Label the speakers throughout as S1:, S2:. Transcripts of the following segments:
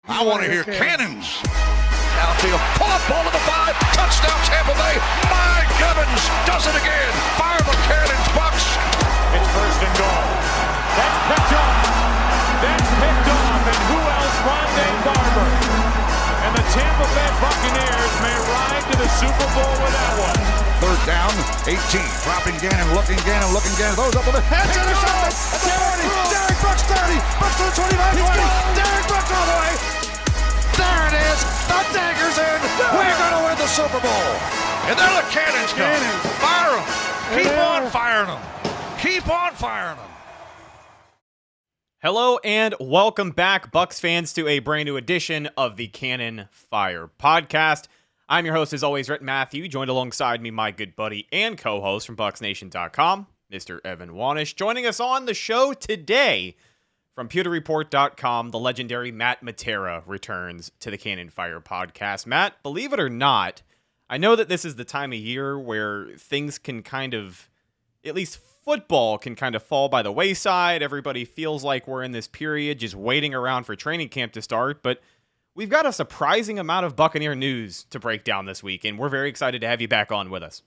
S1: I want to hear cannons. Downfield, pull up, ball to the 5, touchdown Tampa Bay. Mike Evans does it again. Fire the cannons, Bucs.
S2: It's first and goal. That's picked off. That's picked off. And who else? Rondé Barber. And the Tampa Bay Buccaneers may ride to the Super Bowl with that one.
S1: Third down, 18. Dropping Gannon, looking Gannon. Those up with the head. Intercepted. At the 40. Derek Brooks 30. Brooks to the 25, 20. Derek Brooks all the way. There it is. The dagger's in. We're going to win the Super Bowl. And then the cannons come. Fire them. Keep on firing them. Keep on firing them.
S3: Hello and welcome back, Bucs fans, to a brand new edition of the Cannon Fire Podcast. I'm your host, as always, Rhett Matthew, joined alongside me, my good buddy and co-host from BucsNation.com, Mr. Evan Wanish. Joining us on the show today from PewterReport.com, the legendary Matt Matera returns to the Cannon Fire Podcast. Matt, believe it or not, I know that this is the time of year where things can kind of, at least football can kind of fall by the wayside. Everybody feels like we're in this period just waiting around for training camp to start, but we've got a surprising amount of Buccaneer news to break down this week, and we're very excited to have you back on with us.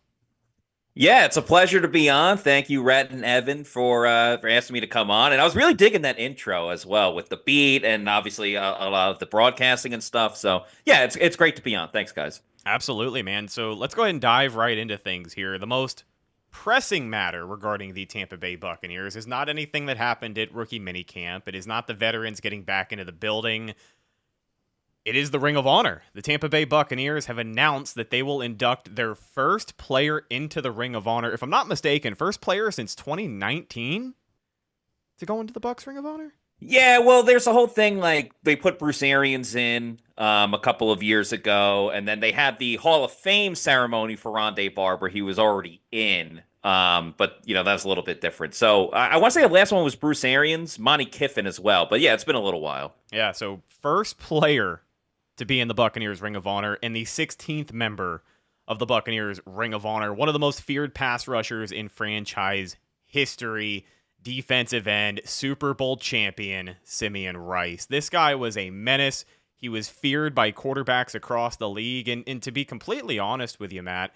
S4: Yeah, it's a pleasure to be on. Thank you, Rhett and Evan, for asking me to come on. And I was really digging that intro as well with the beat and obviously a lot of the broadcasting and stuff. So, yeah, it's great to be on. Thanks, guys.
S3: Absolutely, man. So let's go ahead and dive right into things here. The most pressing matter regarding the Tampa Bay Buccaneers is not anything that happened at rookie minicamp. It is not the veterans getting back into the building. It is the Ring of Honor. The Tampa Bay Buccaneers have announced that they will induct their first player into the Ring of Honor. If I'm not mistaken, first player since 2019 to go into the Bucs Ring of Honor?
S4: Yeah, well, there's a whole thing like they put Bruce Arians in a couple of years ago, and then they had the Hall of Fame ceremony for Rondé Barber. He was already in, but, you know, that was a little bit different. So I want to say the last one was Bruce Arians, Monty Kiffin as well. But, yeah, it's been a little while.
S3: Yeah, so first player to be in the Buccaneers Ring of Honor and the 16th member of the Buccaneers Ring of Honor. One of the most feared pass rushers in franchise history. Defensive end, Super Bowl champion, Simeon Rice. This guy was a menace. He was feared by quarterbacks across the league. And to be completely honest with you, Matt,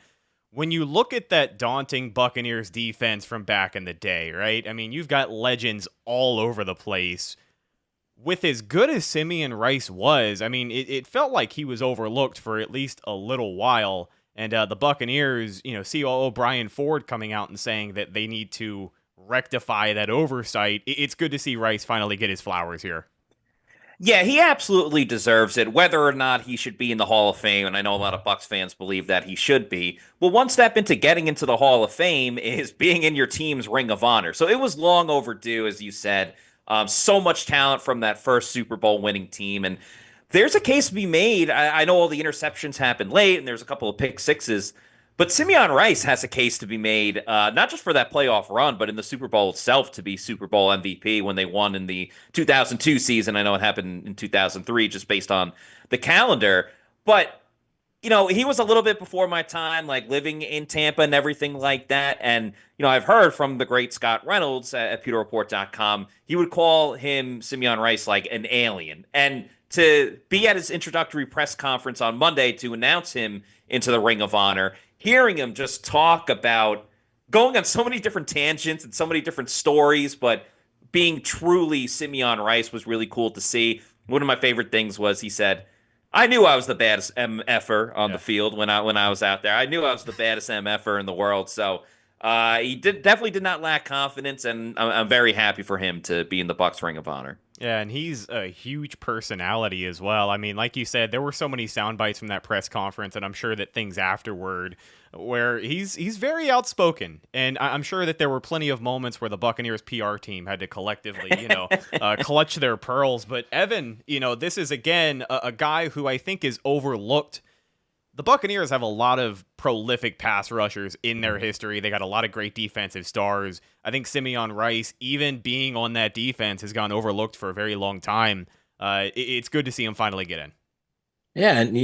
S3: when you look at that daunting Buccaneers defense from back in the day, right? I mean, you've got legends all over the place. With as good as Simeon Rice was, I mean, it felt like he was overlooked for at least a little while. And the Buccaneers, you know, COO Brian Ford coming out and saying that they need to rectify that oversight. It's good to see Rice finally get his flowers here.
S4: Yeah, he absolutely deserves it, whether or not he should be in the Hall of Fame, and I know a lot of Bucs fans believe that he should be. Well, one step into getting into the Hall of Fame is being in your team's Ring of Honor. So it was long overdue, as you said. So much talent from that first Super Bowl winning team, and there's a case to be made. I know all the interceptions happened late, and there's a couple of pick sixes, but Simeon Rice has a case to be made, not just for that playoff run, but in the Super Bowl itself to be Super Bowl MVP when they won in the 2002 season. I know it happened in 2003 just based on the calendar. But, you know, he was a little bit before my time, like living in Tampa and everything like that. And, you know, I've heard from the great Scott Reynolds at PewterReport.com, he would call him, Simeon Rice, like an alien. And to be at his introductory press conference on Monday to announce him into the Ring of Honor, hearing him just talk about going on so many different tangents and so many different stories, but being truly Simeon Rice was really cool to see. One of my favorite things was he said, I knew I was the baddest MFer on the field when I was out there. I knew I was the baddest MFer in the world. So he definitely did not lack confidence, and I'm very happy for him to be in the Bucs Ring of Honor.
S3: Yeah, and he's a huge personality as well. I mean, like you said, there were so many sound bites from that press conference, and I'm sure that things afterward where he's very outspoken. And I'm sure that there were plenty of moments where the Buccaneers PR team had to collectively, you know, clutch their pearls. But Evan, you know, this is, again, a guy who I think is overlooked. The Buccaneers have a lot of prolific pass rushers in their history. They got a lot of great defensive stars. I think Simeon Rice, even being on that defense, has gone overlooked for a very long time. It's good to see him finally get in.
S5: Yeah, and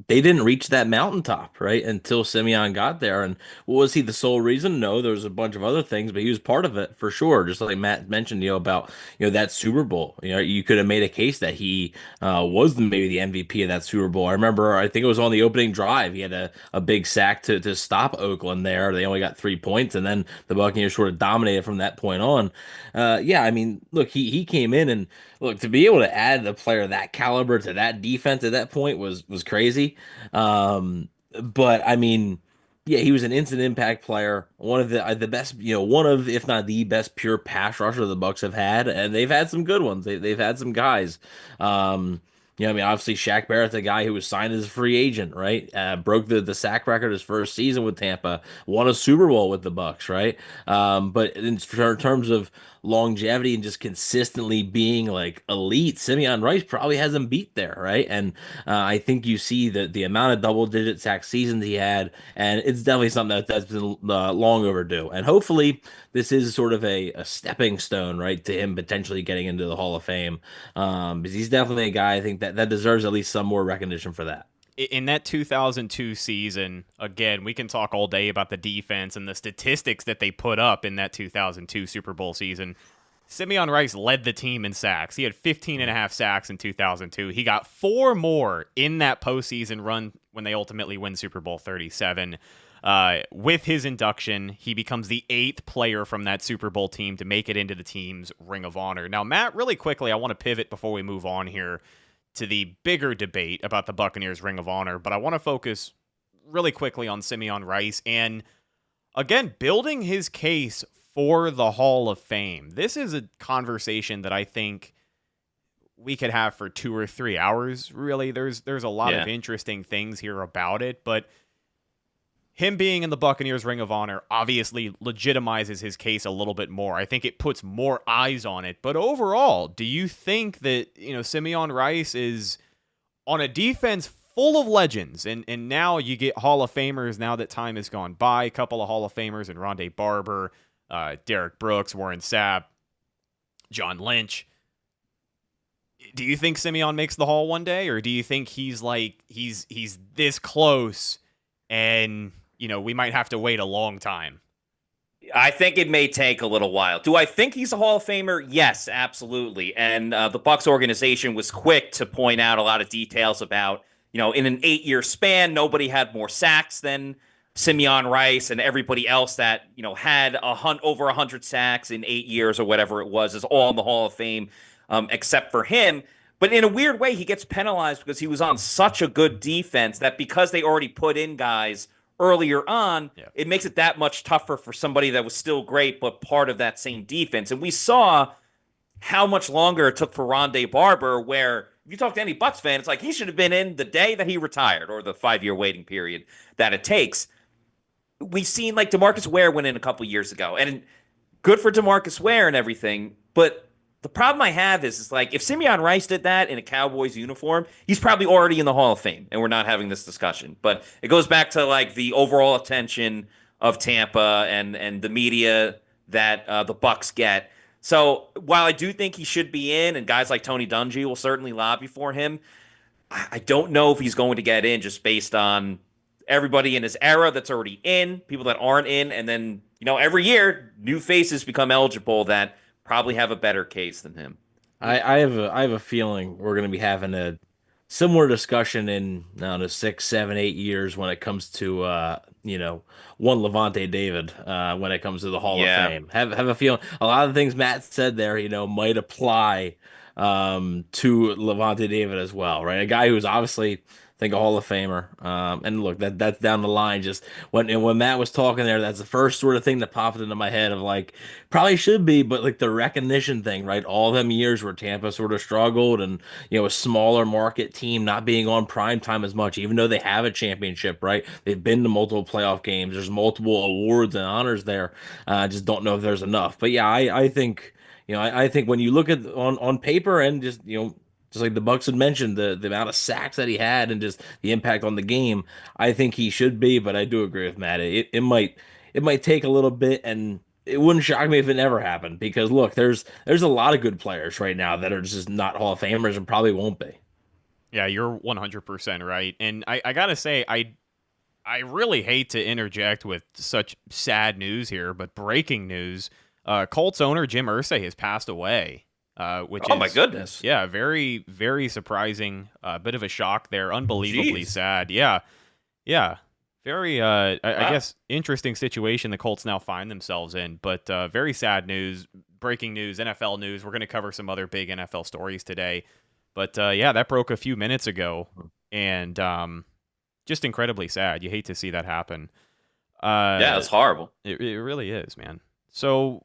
S5: they didn't reach that mountaintop, right, until Simeon got there. And was he the sole reason? No, there was a bunch of other things, but he was part of it for sure. Just like Matt mentioned, about that Super Bowl. You could have made a case that he was maybe the MVP of that Super Bowl. I remember, I think it was on the opening drive. He had a big sack to stop Oakland there. They only got 3 points, and then the Buccaneers sort of dominated from that point on. Yeah, I mean, look, he came in and look, to be able to add a player that caliber to that defense at that point was crazy. But I mean, yeah, he was an instant impact player, one of the best, one of if not the best pure pass rusher the Bucs have had, and they've had some good ones. They've had some guys. I mean, obviously Shaq Barrett's a guy who was signed as a free agent, right? Broke the sack record his first season with Tampa, won a Super Bowl with the Bucs, right? But in terms of longevity and just consistently being like elite, Simeon Rice probably has him beat there, right? And I think you see the amount of double digit sack seasons he had, and it's definitely something that's been long overdue. And hopefully, this is sort of a stepping stone, right, to him potentially getting into the Hall of Fame. Because he's definitely a guy I think that deserves at least some more recognition for that.
S3: In that 2002 season, again, we can talk all day about the defense and the statistics that they put up in that 2002 Super Bowl season. Simeon Rice led the team in sacks. He had 15 and a half sacks in 2002. He got 4 more in that postseason run when they ultimately win Super Bowl 37. With his induction, he becomes the 8th player from that Super Bowl team to make it into the team's Ring of Honor. Now, Matt, really quickly, I want to pivot before we move on here to the bigger debate about the Buccaneers Ring of Honor, but I want to focus really quickly on Simeon Rice and, again, building his case for the Hall of Fame. This is a conversation that I think we could have for 2 or 3 hours, really. There's a lot of interesting things here about it, but him being in the Buccaneers Ring of Honor obviously legitimizes his case a little bit more. I think it puts more eyes on it. But overall, do you think that, Simeon Rice is on a defense full of legends, and now you get Hall of Famers now that time has gone by, a couple of Hall of Famers in Rondé Barber, Derek Brooks, Warren Sapp, John Lynch. Do you think Simeon makes the Hall one day, or do you think he's this close and we might have to wait a long time?
S4: I think it may take a little while. Do I think he's a Hall of Famer? Yes, absolutely. And the Bucs organization was quick to point out a lot of details about, in an 8-year span, nobody had more sacks than Simeon Rice, and everybody else that, had over 100 sacks in 8 years or whatever it was is all in the Hall of Fame, except for him. But in a weird way, he gets penalized because he was on such a good defense that because they already put in guys earlier on, it makes it that much tougher for somebody that was still great, but part of that same defense. And we saw how much longer it took for Rondé Barber, where if you talk to any Bucs fan, it's like he should have been in the day that he retired or the 5-year waiting period that it takes. We've seen like DeMarcus Ware went in a couple years ago, and good for DeMarcus Ware and everything, but the problem I have is like if Simeon Rice did that in a Cowboys uniform, he's probably already in the Hall of Fame, and we're not having this discussion. But it goes back to like the overall attention of Tampa and the media that the Bucs get. So while I do think he should be in, and guys like Tony Dungy will certainly lobby for him, I don't know if he's going to get in just based on everybody in his era that's already in, people that aren't in, and then every year new faces become eligible that probably have a better case than him.
S5: I have a feeling we're going to be having a similar discussion in I don't know 6, 7, 8 years when it comes to one Levante David when it comes to the Hall of Fame. Have a feeling a lot of the things Matt said there might apply to Levante David as well, right? A guy who's obviously think a Hall of Famer. And look, that's down the line. Just when Matt was talking there, that's the first sort of thing that popped into my head of like probably should be, but like the recognition thing, right? All them years where Tampa sort of struggled and a smaller market team not being on prime time as much, even though they have a championship, right? They've been to multiple playoff games. There's multiple awards and honors there. I just don't know if there's enough. But yeah, I think I think when you look at on paper and just just like the Bucs had mentioned, the amount of sacks that he had and just the impact on the game, I think he should be. But I do agree with Matt. It might take a little bit, and it wouldn't shock me if it never happened. Because look, there's a lot of good players right now that are just not Hall of Famers and probably won't be.
S3: Yeah, you're 100% right. And I got to say, I really hate to interject with such sad news here, but breaking news, Colts owner Jim Irsay has passed away, which
S4: Oh
S3: is,
S4: my goodness.
S3: yeah, very, very surprising. A bit of a shock there. Unbelievably sad. Yeah. Yeah. Very, I guess, interesting situation the Colts now find themselves in, but very sad news, breaking news, NFL news. We're going to cover some other big NFL stories today. But yeah, that broke a few minutes ago, and just incredibly sad. You hate to see that happen.
S4: Yeah, it's horrible.
S3: It really is, man. So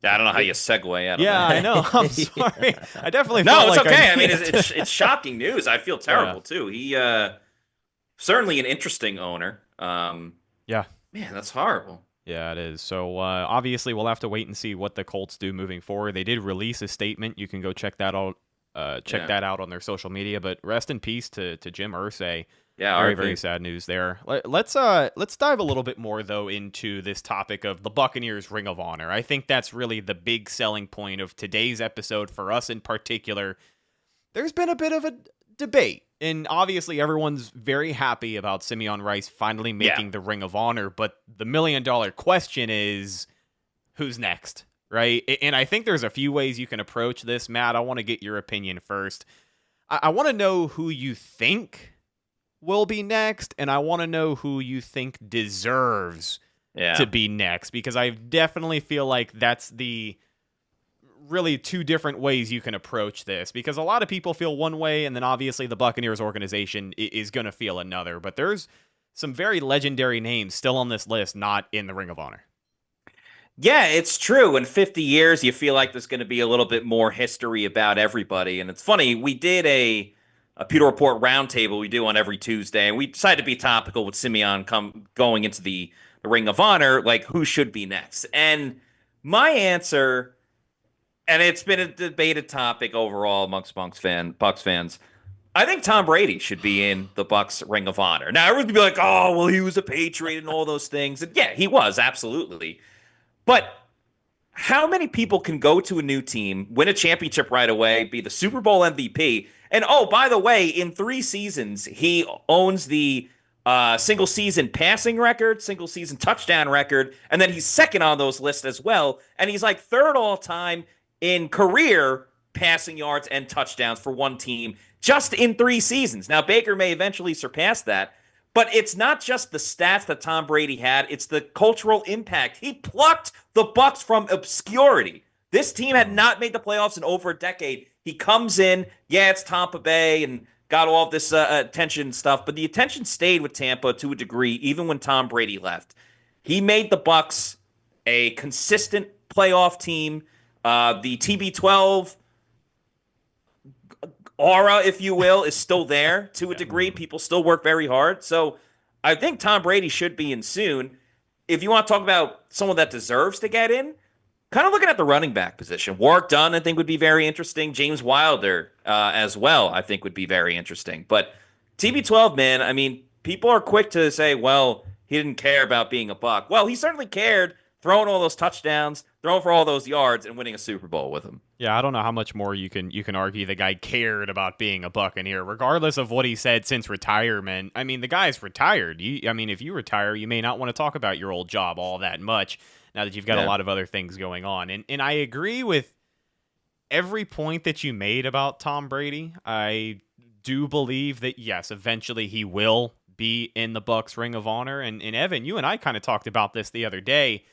S4: I don't know how you segue out of
S3: yeah,
S4: that.
S3: I know. I'm sorry. I definitely
S4: No,
S3: felt
S4: it's
S3: like
S4: okay. I mean, it's shocking news. I feel terrible too. He certainly an interesting owner.
S3: Yeah,
S4: Man, that's horrible.
S3: yeah, it is. So obviously, we'll have to wait and see what the Colts do moving forward. They did release a statement. You can go check that out. That out on their social media. But rest in peace to Jim Irsay.
S4: Yeah,
S3: very,
S4: RIP.
S3: very sad news there. Let's dive a little bit more though into this topic of the Buccaneers Ring of Honor. I think that's really the big selling point of today's episode for us in particular. There's been a bit of a debate, and obviously everyone's very happy about Simeon Rice finally making the Ring of Honor, but the $1 million question is, who's next, right? And I think there's a few ways you can approach this, Matt. I want to get your opinion first. I want to know who you think will be next, and I want to know who you think deserves to be next, because I definitely feel like that's the really two different ways you can approach this, because a lot of people feel one way, and then obviously the Buccaneers organization is going to feel another, but there's some very legendary names still on this list not in the Ring of Honor.
S4: Yeah, it's true. In 50 years, you feel like there's going to be a little bit more history about everybody. And it's funny, we did a Pewter Report roundtable we do on every Tuesday, and we decided to be topical with Simeon going into the Ring of Honor, like who should be next. And my answer, and it's been a debated topic overall amongst Bucs fans, I think Tom Brady should be in the Bucs Ring of Honor. Now, everyone's be like, oh, well, he was a Patriot and all those things. And yeah, he was, absolutely. But how many people can go to a new team, win a championship right away, be the Super Bowl MVP, and oh, by the way, in 3 seasons, he owns the single season passing record, single season touchdown record, and then he's second on those lists as well, and he's like third all time in career passing yards and touchdowns for one team just in 3 seasons. Now, Baker may eventually surpass that, but it's not just the stats that Tom Brady had, it's the cultural impact. He plucked the Bucs from obscurity. This team had not made the playoffs in over a decade. He comes in, yeah, it's Tampa Bay and got all of this attention and stuff, but the attention stayed with Tampa to a degree, even when Tom Brady left. He made the Bucs a consistent playoff team. The TB12 aura, if you will, is still there to a degree. People still work very hard. So I think Tom Brady should be in soon. If you want to talk about someone that deserves to get in, kind of looking at the running back position. Warwick Dunn, I think, would be very interesting. James Wilder as well, I think, would be very interesting. But TB12, man, I mean, people are quick to say, well, he didn't care about being a Buc. Well, he certainly cared, throwing all those touchdowns, throwing for all those yards, and winning a Super Bowl with him.
S3: Yeah, I don't know how much more you can argue the guy cared about being a Buccaneer, regardless of what he said since retirement. I mean, the guy's retired. If you retire, you may not want to talk about your old job all that much now that you've got a lot of other things going on. And I agree with every point that you made about Tom Brady. I do believe that, yes, eventually he will be in the Bucs Ring of Honor. And Evan, you and I kind of talked about this the other day.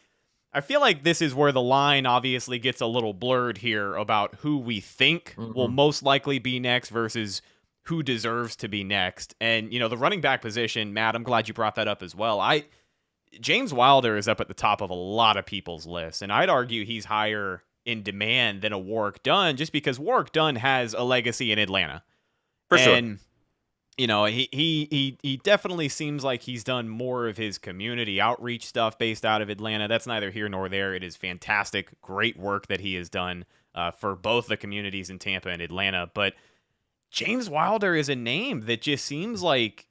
S3: I feel like this is where the line obviously gets a little blurred here about who we think will most likely be next versus who deserves to be next. And, the running back position, Matt, I'm glad you brought that up as well. James Wilder is up at the top of a lot of people's lists, and I'd argue he's higher in demand than a Warwick Dunn just because Warwick Dunn has a legacy in Atlanta.
S4: For sure.
S3: And he definitely seems like he's done more of his community outreach stuff based out of Atlanta. That's neither here nor there. It is fantastic, great work that he has done for both the communities in Tampa and Atlanta. But James Wilder is a name that just seems like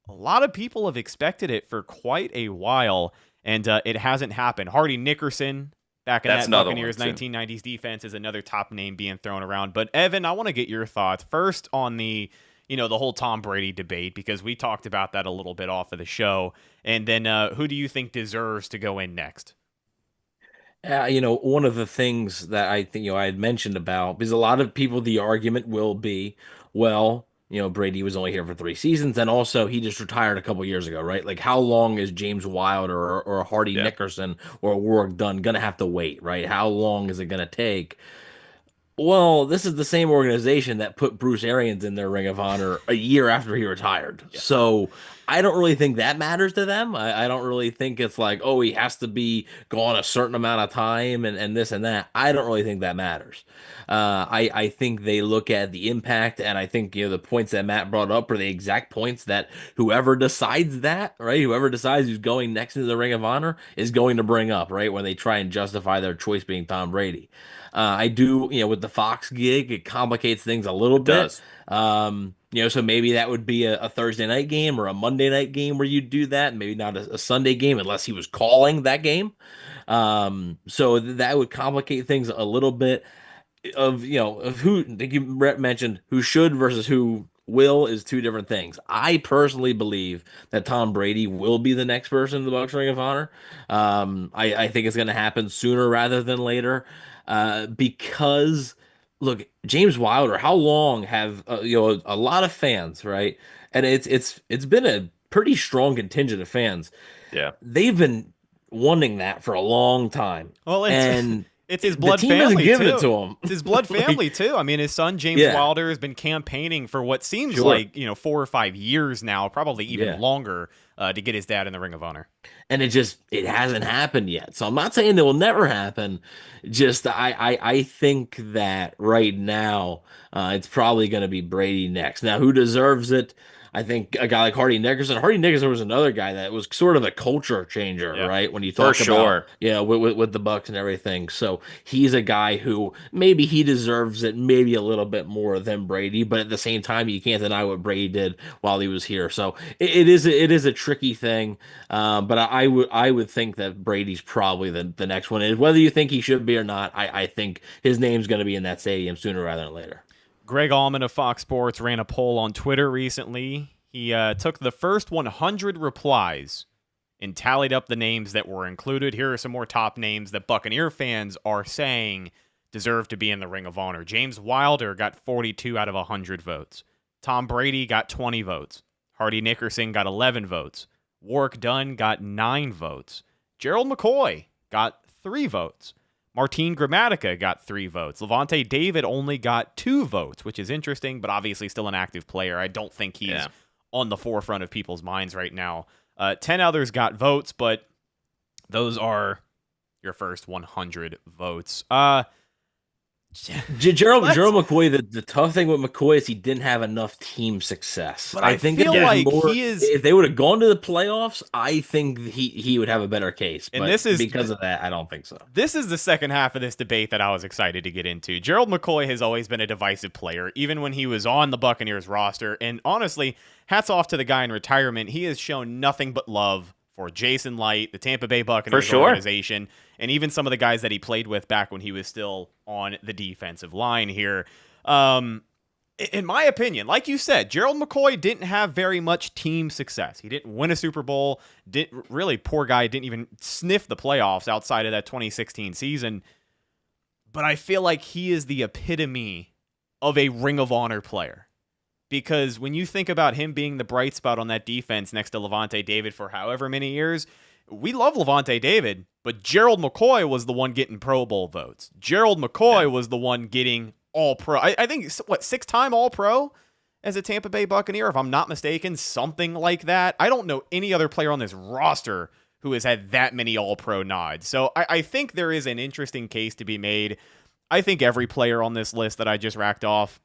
S3: a lot of people have expected it for quite a while, and it hasn't happened. Hardy Nickerson back in
S4: That's
S3: that
S4: another
S3: Buccaneers
S4: one, too.
S3: 1990s defense is another top name being thrown around. But Evan, I want to get your thoughts first on the whole Tom Brady debate, because we talked about that a little bit off of the show. And then who do you think deserves to go in next?
S5: One of the things that I think, I had mentioned about, because a lot of people, the argument will be, well, Brady was only here for 3 seasons, and also he just retired a couple years ago, right? Like, how long is James Wilder or Hardy
S4: Yeah.
S5: Nickerson or Warwick Dunn gonna have to wait, right? How long is it gonna take? Well, this is the same organization that put Bruce Arians in their Ring of Honor a year after he retired.
S3: Yeah.
S5: So I don't really think that matters to them. I don't really think it's like, oh, he has to be gone a certain amount of time and this and that. I don't really think that matters. I think they look at the impact, and I think the points that Matt brought up are the exact points that whoever decides that, right? Whoever decides who's going next into the Ring of Honor is going to bring up, right? When they try and justify their choice being Tom Brady. I do, with the Fox gig, it complicates things a little bit.
S4: Does.
S5: So maybe that would be a Thursday night game or a Monday night game where you do that. Maybe not a Sunday game unless he was calling that game. So that would complicate things a little bit. Of who, like you mentioned, who should versus who will is two different things. I personally believe that Tom Brady will be the next person in the Bucs Ring of Honor. I think it's going to happen sooner rather than later, because look, James Wilder. How long have a lot of fans, right? And it's been a pretty strong contingent of fans.
S4: Yeah.
S5: They've been wanting that for a long time.
S3: Well,
S5: and
S3: it's his
S5: the
S3: blood
S5: team
S3: family
S5: isn't giving
S3: too.
S5: it to him.
S3: It's his blood family too. I mean, his son James
S5: Yeah.
S3: Wilder has been campaigning for what seems
S5: Sure.
S3: like 4 or 5 years now, probably even
S5: Yeah.
S3: longer, to get his dad in the Ring of Honor.
S5: And it hasn't happened yet. So I'm not saying it will never happen. Just I think that right now it's probably going to be Brady next. Now, who deserves it? I think a guy like Hardy Nickerson. Hardy Nickerson was another guy that was sort of a culture changer,
S3: Yeah.
S5: right? When you
S4: For
S5: talk
S4: sure.
S5: about, with the Bucs and everything. So he's a guy who maybe he deserves it, maybe a little bit more than Brady, but at the same time, you can't deny what Brady did while he was here. So it is a tricky thing, but I would think that Brady's probably the next one. And whether you think he should be or not, I think his name's going to be in that stadium sooner rather than later.
S3: Greg Allman of Fox Sports ran a poll on Twitter recently. He took the first 100 replies and tallied up the names that were included. Here are some more top names that Buccaneer fans are saying deserve to be in the Ring of Honor. James Wilder got 42 out of 100 votes. Tom Brady got 20 votes. Hardy Nickerson got 11 votes. Warwick Dunn got 9 votes. Gerald McCoy got 3 votes. Martin Gramatica got 3 votes. Levante David only got 2 votes, which is interesting, but obviously still an active player. I don't think he's on the forefront of people's minds right now. 10 others got votes, but those are your first 100 votes.
S5: Gerald McCoy, the tough thing with McCoy is he didn't have enough team success.
S3: But I
S5: think
S3: feel
S5: if
S3: like
S5: more,
S3: he is.
S5: if they would have gone to the playoffs, I think he would have a better case.
S3: And
S5: But
S3: this is
S5: because of that, I don't think so.
S3: This is the second half of this debate that I was excited to get into. Gerald McCoy has always been a divisive player, even when he was on the Buccaneers roster. And honestly, hats off to the guy in retirement. He has shown nothing but love for Jason Light, the Tampa Bay Buccaneers organization, and even some of the guys that he played with back when he was still on the defensive line here. In my opinion, like you said, Gerald McCoy didn't have very much team success. He didn't win a Super Bowl. Poor guy, didn't even sniff the playoffs outside of that 2016 season. But I feel like he is the epitome of a Ring of Honor player. Because when you think about him being the bright spot on that defense next to Levante David for however many years, we love Levante David, but Gerald McCoy was the one getting Pro Bowl votes. Gerald McCoy was the one getting All-Pro. I think, 6-time All-Pro as a Tampa Bay Buccaneer, if I'm not mistaken, something like that. I don't know any other player on this roster who has had that many All-Pro nods. So I think there is an interesting case to be made. I think every player on this list that I just racked off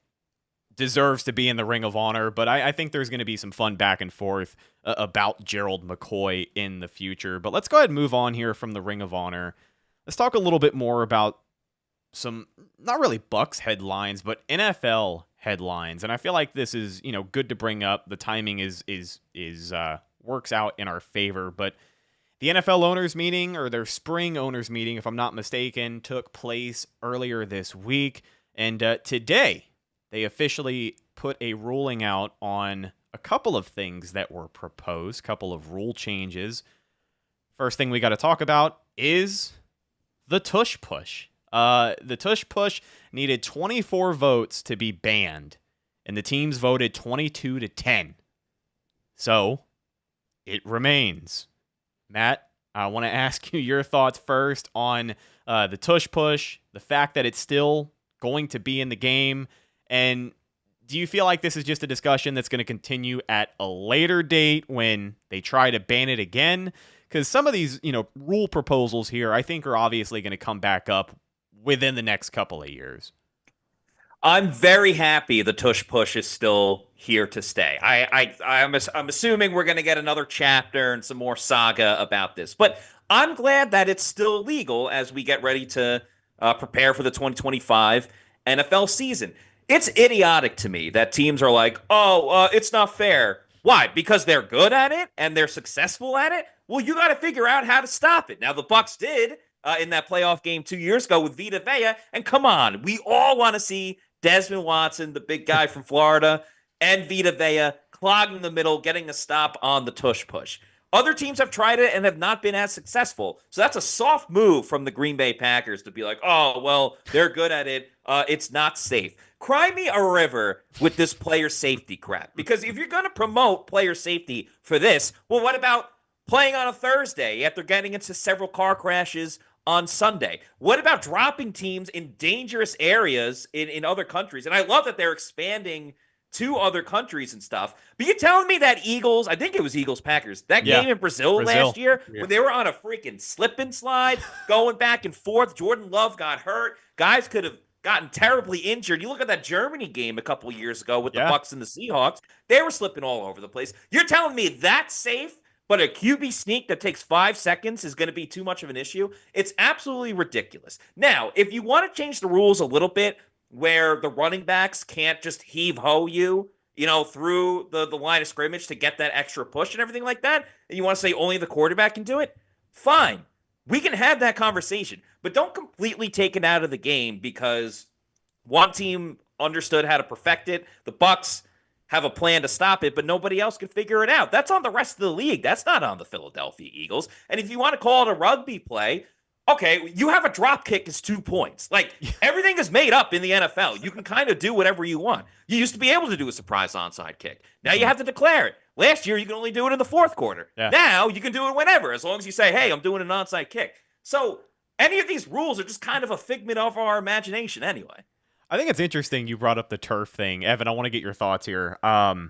S3: deserves to be in the Ring of Honor, but I think there's going to be some fun back and forth about Gerald McCoy in the future. But let's go ahead and move on here from the Ring of Honor. Let's talk a little bit more about some, not really Bucs headlines, but NFL headlines. And I feel like this is, good to bring up. The timing is works out in our favor. But The NFL owners meeting, or their spring owners meeting, if I'm not mistaken, took place earlier this week. And today, they officially put a ruling out on a couple of things that were proposed, couple of rule changes. First thing we got to talk about is the Tush push. The Tush push needed 24 votes to be banned, and the teams voted 22-10. So, it remains. Matt, I want to ask you your thoughts first on the Tush push, the fact that it's still going to be in the game, and do you feel like this is just a discussion that's going to continue at a later date when they try to ban it again? Because some of these, rule proposals here, I think are obviously going to come back up within the next couple of years.
S4: I'm very happy the Tush push is still here to stay. I'm assuming we're going to get another chapter and some more saga about this, but I'm glad that it's still legal as we get ready to prepare for the 2025 NFL season. It's idiotic to me that teams are like, it's not fair. Why? Because they're good at it and they're successful at it? Well, you got to figure out how to stop it. Now, the Bucs did in that playoff game 2 years ago with Vita Vea, and come on, we all want to see Desmond Watson, the big guy from Florida, and Vita Vea clogging the middle, getting a stop on the Tush push. Other teams have tried it and have not been as successful. So that's a soft move from the Green Bay Packers to be like, they're good at it. It's not safe. Cry me a river with this player safety crap. Because if you're going to promote player safety for this, well, what about playing on a Thursday after getting into several car crashes on Sunday? What about dropping teams in dangerous areas in other countries? And I love that they're expanding to other countries and stuff. But you're telling me that I think it was Eagles-Packers, that game in Brazil last year, when they were on a freaking slip and slide, going back and forth, Jordan Love got hurt, guys could have gotten terribly injured. You look at that Germany game a couple of years ago with the Bucs and the Seahawks, they were slipping all over the place. You're telling me that's safe, but a QB sneak that takes 5 seconds is going to be too much of an issue? It's absolutely ridiculous. Now, if you want to change the rules a little bit, where the running backs can't just heave-ho you, through the line of scrimmage to get that extra push and everything like that, and you want to say only the quarterback can do it, fine. We can have that conversation, but don't completely take it out of the game because one team understood how to perfect it. The Bucs have a plan to stop it, but nobody else can figure it out. That's on the rest of the league. That's not on the Philadelphia Eagles. And if you want to call it a rugby play, okay, you have a drop kick is 2 points. Like, everything is made up in the NFL. You can kind of do whatever you want. You used to be able to do a surprise onside kick. Now you have to declare it. Last year, you could only do it in the fourth quarter. Yeah. Now you can do it whenever, as long as you say, hey, I'm doing an onside kick. So any of these rules are just kind of a figment of our imagination anyway.
S3: I think it's interesting you brought up the turf thing. Evan, I want to get your thoughts here. We're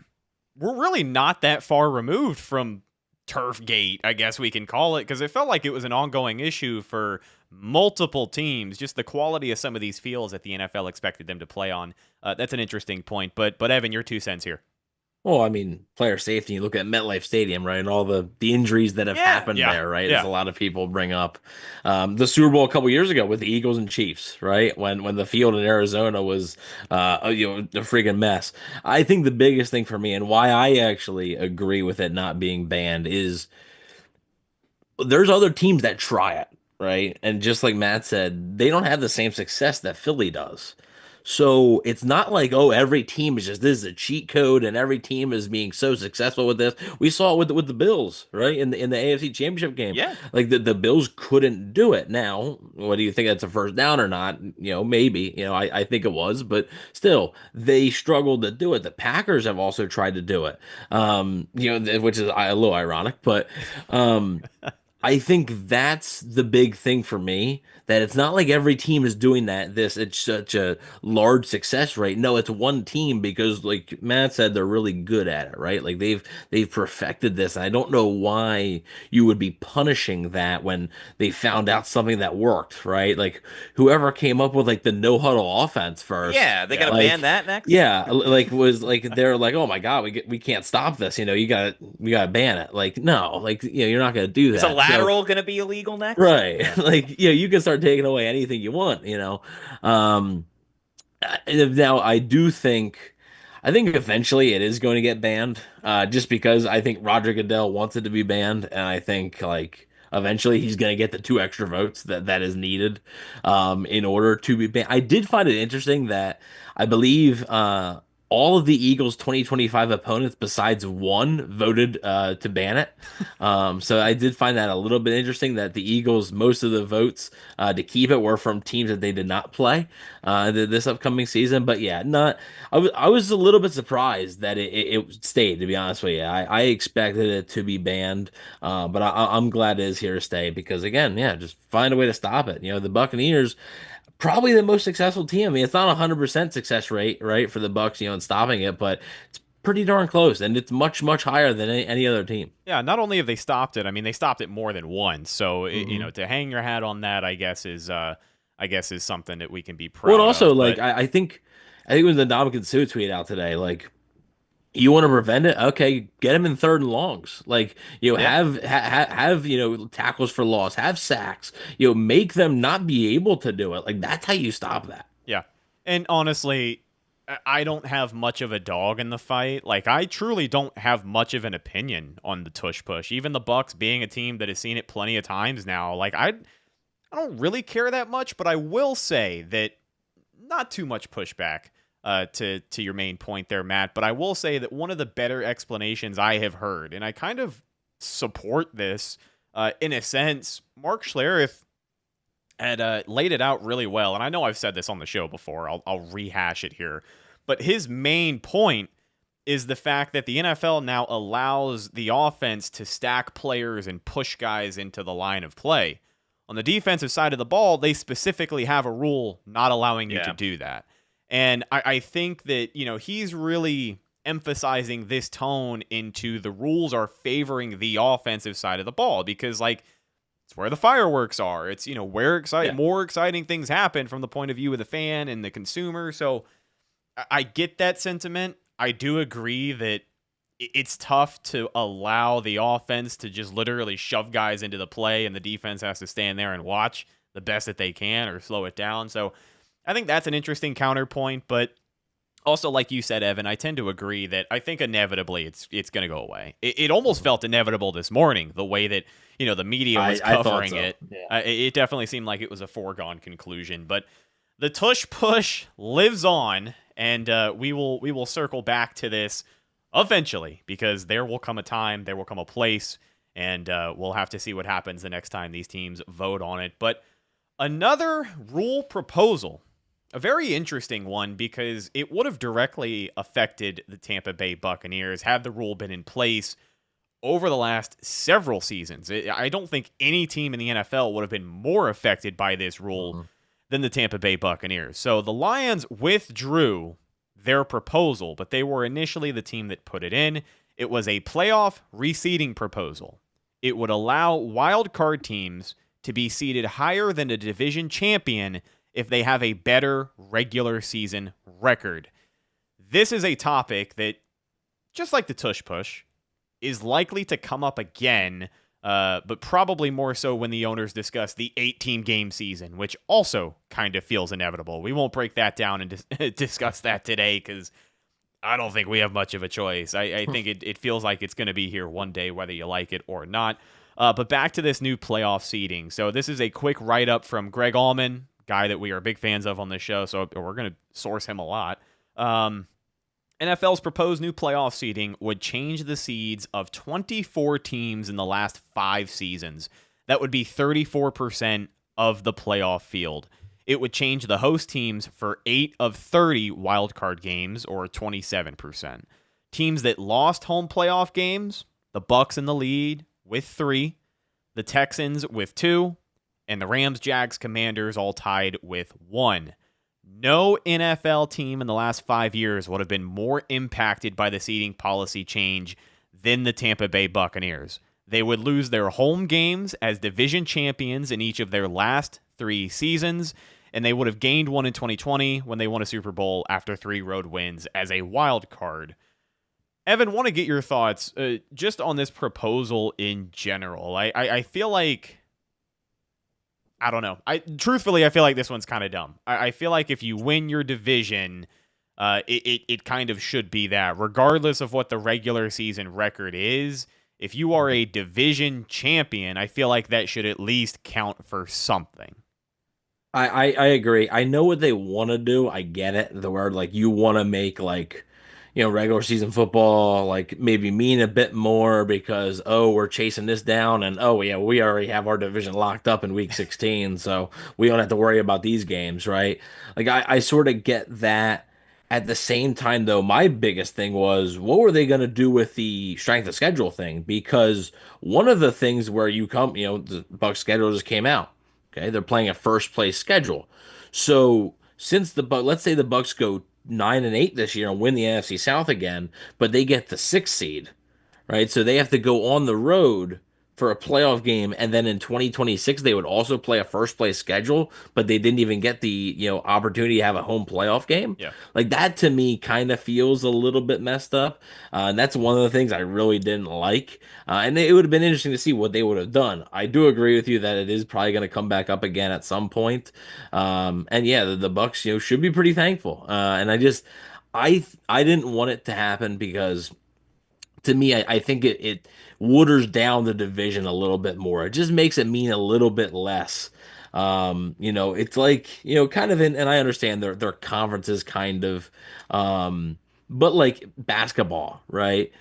S3: really not that far removed from Turfgate, I guess we can call it, because it felt like it was an ongoing issue for multiple teams, just the quality of some of these fields that the NFL expected them to play on. That's an interesting point. But Evan, your 2 cents here.
S5: Well, I mean, player safety, you look at MetLife Stadium, right, and all the injuries that have happened there, right, as a lot of people bring up. The Super Bowl a couple years ago with the Eagles and Chiefs, right, when the field in Arizona was a freaking mess. I think the biggest thing for me and why I actually agree with it not being banned is there's other teams that try it, right, and just like Matt said, they don't have the same success that Philly does. So it's not like, every team is just, this is a cheat code and every team is being so successful with this. We saw it with the Bills, right? In the AFC Championship game.
S4: Yeah.
S5: Like the Bills couldn't do it. Now, what do you think, that's a first down or not? Maybe. I think it was, but still, they struggled to do it. The Packers have also tried to do it. Which is a little ironic, but I think that's the big thing for me, that it's not like every team is doing it's such a large success rate. No, it's one team because, like Matt said, they're really good at it, right? Like they've perfected this. And I don't know why you would be punishing that when they found out something that worked, right? Like whoever came up with like the no huddle offense first.
S4: Yeah, they got to ban that next.
S5: Yeah, they're like, oh my god, we can't stop this. We gotta ban it. Like no, you're not gonna do that.
S4: Is a lateral gonna be illegal next?
S5: Right. You can start taking away anything you want, now I think eventually it is going to get banned, just because I think Roger Goodell wants it to be banned, and I think eventually he's going to get the 2 extra votes that is needed in order to be banned. I did find it interesting that I believe all of the Eagles' 2025 opponents, besides one, voted to ban it. So I did find that a little bit interesting that the Eagles, most of the votes to keep it were from teams that they did not play this upcoming season. But yeah, I was a little bit surprised that it stayed, to be honest with you. I expected it to be banned, but I'm glad it is here to stay because, again, yeah, just find a way to stop it. The Buccaneers, probably the most successful team. I mean, it's not 100% success rate, right, for the Bucs, in stopping it, but it's pretty darn close, and it's much, much higher than any other team.
S3: Yeah, not only have they stopped it, I mean, they stopped it more than once. So, to hang your hat on that, I guess is something that we can be proud
S5: Well, and also,
S3: of.
S5: like, I think when the Dominican Sue tweet out today, like, you want to prevent it? Okay, get him in 3rd and longs. Like, have tackles for loss, have sacks. Make them not be able to do it. Like, that's how you stop that.
S3: Yeah, and honestly, I don't have much of a dog in the fight. Like, I truly don't have much of an opinion on the tush push. Even the Bucs being a team that has seen it plenty of times now. Like, I don't really care that much, but I will say that not too much pushback. To your main point there, Matt, but I will say that one of the better explanations I have heard, and I kind of support this in a sense, Mark Schlereth had laid it out really well, and I know I've said this on the show before, I'll rehash it here, but his main point is the fact that the NFL now allows the offense to stack players and push guys into the line of play. On the defensive side of the ball, they specifically have a rule not allowing you to do that. And I think that, he's really emphasizing this tone into the rules are favoring the offensive side of the ball because, like, it's where the fireworks are. It's, where more exciting things happen from the point of view of the fan and the consumer. So I get that sentiment. I do agree that it's tough to allow the offense to just literally shove guys into the play and the defense has to stand there and watch the best that they can or slow it down. So I think that's an interesting counterpoint, but also, like you said, Evan, I tend to agree that I think inevitably it's going to go away. It almost felt inevitable this morning, the way that the media was covering it. Yeah. It definitely seemed like it was a foregone conclusion. But the tush push lives on, and we will circle back to this eventually because there will come a time, there will come a place, and we'll have to see what happens the next time these teams vote on it. But another rule proposal. A very interesting one because it would have directly affected the Tampa Bay Buccaneers had the rule been in place over the last several seasons. I don't think any team in the NFL would have been more affected by this rule than the Tampa Bay Buccaneers. So the Lions withdrew their proposal, but they were initially the team that put it in. It was a playoff reseeding proposal. It would allow wild card teams to be seeded higher than a division champion if they have a better regular season record. This is a topic that, just like the tush push, is likely to come up again, but probably more so when the owners discuss the 8-team game season, which also kind of feels inevitable. We won't break that down and discuss that today because I don't think we have much of a choice. I think it feels like it's going to be here one day, whether you like it or not. But back to this new playoff seeding. So this is a quick write-up from Greg Allman, guy that we are big fans of on this show, so we're going to source him a lot. NFL's proposed new playoff seeding would change the seeds of 24 teams in the last 5 seasons. That would be 34% of the playoff field. It would change the host teams for 8 of 30 wildcard games, or 27%. Teams that lost home playoff games, the Bucs in the lead with 3, the Texans with 2, and the Rams, Jags, Commanders all tied with 1. No NFL team in the last 5 years would have been more impacted by the seeding policy change than the Tampa Bay Buccaneers. They would lose their home games as division champions in each of their last 3 seasons, and they would have gained one in 2020 when they won a Super Bowl after 3 road wins as a wild card. Evan, want to get your thoughts just on this proposal in general. I feel like, I don't know. Truthfully, I feel like this one's kind of dumb. I feel like if you win your division, it kind of should be that. Regardless of what the regular season record is, if you are a division champion, I feel like that should at least count for something.
S5: I agree. I know what they want to do. I get it. The word like you want to make like regular season football like maybe mean a bit more because we're chasing this down and yeah, we already have our division locked up in week 16, so we don't have to worry about these games, right? Like I sort of get that. At the same time, though, my biggest thing was what were they going to do with the strength of schedule thing? Because one of the things where the Bucs schedule just came out. Okay, they're playing a first place schedule. So since let's say the Bucs go 9-8 this year and win the NFC South again, but they get the 6th seed, right? So they have to go on the road for a playoff game, and then in 2026 they would also play a first place schedule, but they didn't even get the opportunity to have a home playoff game.
S3: Yeah,
S5: Like that to me kind of feels a little bit messed up, and that's one of the things I really didn't like. And it would have been interesting to see what they would have done. I do agree with you that it is probably going to come back up again at some point. And yeah, the Bucs should be pretty thankful. And I didn't want it to happen because to me, I think it waters down the division a little bit more. It just makes it mean a little bit less. It's like, kind of and I understand their conferences kind of, but like basketball, right?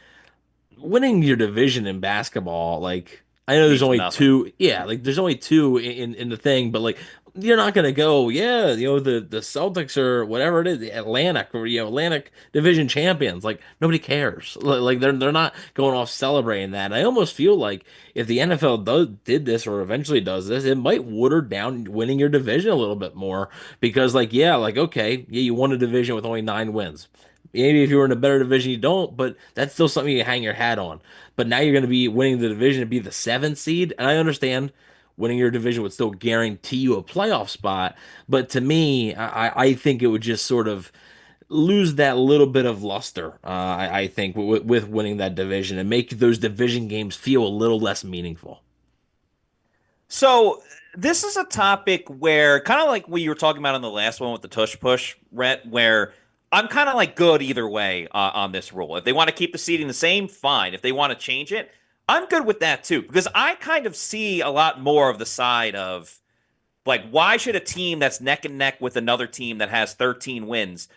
S5: Winning your division in basketball, like I know there's
S4: Means
S5: only
S4: nothing.
S5: two, yeah, like there's only two in the thing, but like you're not gonna go, yeah, the Celtics or whatever it is, the Atlantic or Atlantic Division champions. Like nobody cares. Like they're not going off celebrating that. And I almost feel like if the NFL did this or eventually does this, it might water down winning your division a little bit more because like yeah, like okay, yeah, you won a division with only 9 wins. Maybe if you were in a better division, you don't, but that's still something you hang your hat on. But now you're going to be winning the division to be the 7th seed. And I understand winning your division would still guarantee you a playoff spot. But to me, I think it would just sort of lose that little bit of luster, I think, with winning that division and make those division games feel a little less meaningful.
S4: So this is a topic where kind of like we were talking about on the last one with the tush push, Rhett, where I'm kind of like good either way on this rule. If they want to keep the seating the same, fine. If they want to change it, I'm good with that too, because I kind of see a lot more of the side of like, why should a team that's neck and neck with another team that has 13 wins,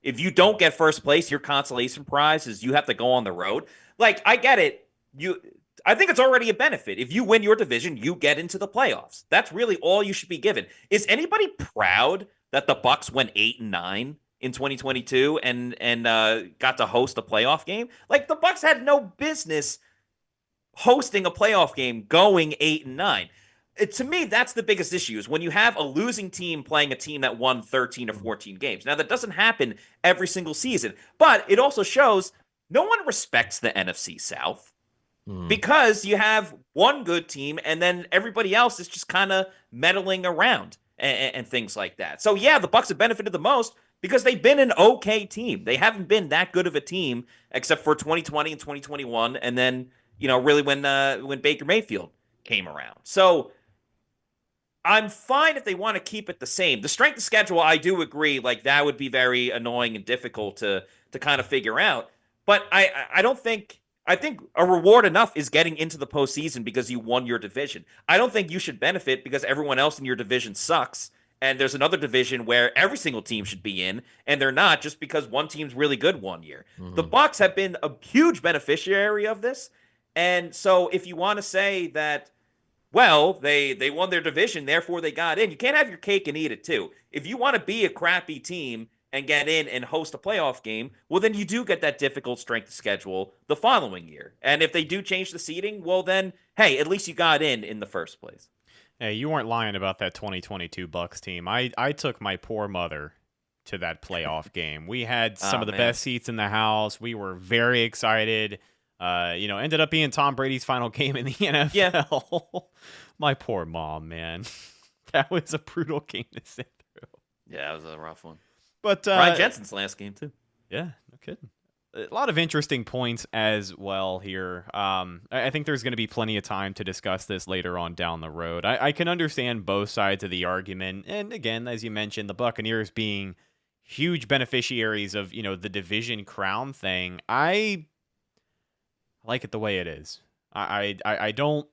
S4: if you don't get first place, your consolation prize is you have to go on the road. Like, I get it. I think it's already a benefit. If you win your division, you get into the playoffs. That's really all you should be given. Is anybody proud that the Bucs went 8-9 in 2022 and got to host a playoff game? Like the Bucs had no business hosting a playoff game going 8-9. To me, that's the biggest issue is when you have a losing team playing a team that won 13 or 14 games. Now, that doesn't happen every single season, but it also shows no one respects the NFC South because you have one good team and then everybody else is just kind of meddling around and things like that. So, yeah, the Bucs have benefited the most because they've been an okay team. They haven't been that good of a team except for 2020 and 2021 and then, really when Baker Mayfield came around. So I'm fine if they want to keep it the same. The strength of schedule, I do agree, like that would be very annoying and difficult to kind of figure out. But I think a reward enough is getting into the postseason because you won your division. I don't think you should benefit because everyone else in your division sucks. And there's another division where every single team should be in, and they're not just because one team's really good one year. The Bucs have been a huge beneficiary of this. And so if you want to say that, well, they won their division, therefore they got in, you can't have your cake and eat it too. If you want to be a crappy team and get in and host a playoff game, well, then you do get that difficult strength of schedule the following year. And if they do change the seeding, well, then, hey, at least you got in the first place.
S3: Hey, you weren't lying about that 2022 Bucs team. I took my poor mother to that playoff game. We had some of the best seats in the house. We were very excited. Ended up being Tom Brady's final game in the NFL. Yeah. My poor mom, man. That was a brutal game to sit through.
S4: Yeah, it was a rough one.
S3: But
S4: Ryan Jensen's last game, too.
S3: Yeah, no kidding. A lot of interesting points as well here. I think there's going to be plenty of time to discuss this later on down the road. I can understand both sides of the argument. And again, as you mentioned, the Buccaneers being huge beneficiaries of, the division crown thing. I like it the way it is. I don't.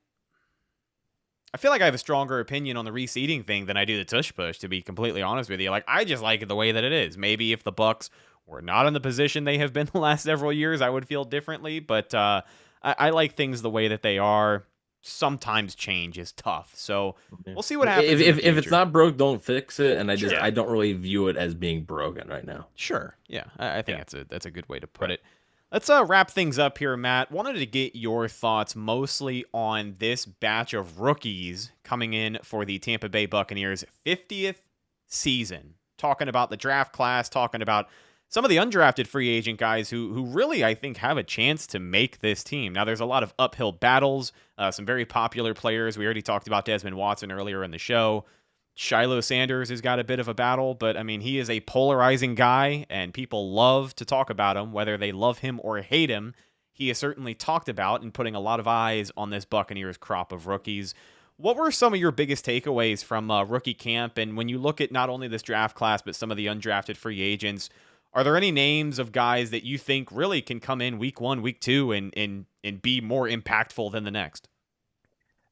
S3: I feel like I have a stronger opinion on the reseeding thing than I do the tush push, to be completely honest with you. Like, I just like it the way that it is. Maybe if the Bucs were not in the position they have been the last several years, I would feel differently. But I like things the way that they are. Sometimes change is tough, so we'll see what happens.
S5: If it's not broke, don't fix it. And
S3: Sure.
S5: I don't really view it as being broken right now.
S3: Sure, yeah, I think that's a good way to put it. Let's wrap things up here, Matt. Wanted to get your thoughts mostly on this batch of rookies coming in for the Tampa Bay Buccaneers' 50th season. Talking about the draft class, talking about some of the undrafted free agent guys who really, I think, have a chance to make this team. Now, there's a lot of uphill battles, some very popular players. We already talked about Desmond Watson earlier in the show. Shiloh Sanders has got a bit of a battle, but I mean, he is a polarizing guy, and people love to talk about him, whether they love him or hate him. He is certainly talked about and putting a lot of eyes on this Buccaneers crop of rookies. What were some of your biggest takeaways from rookie camp? And when you look at not only this draft class, but some of the undrafted free agents, are there any names of guys that you think really can come in week 1, week 2, and be more impactful than the next?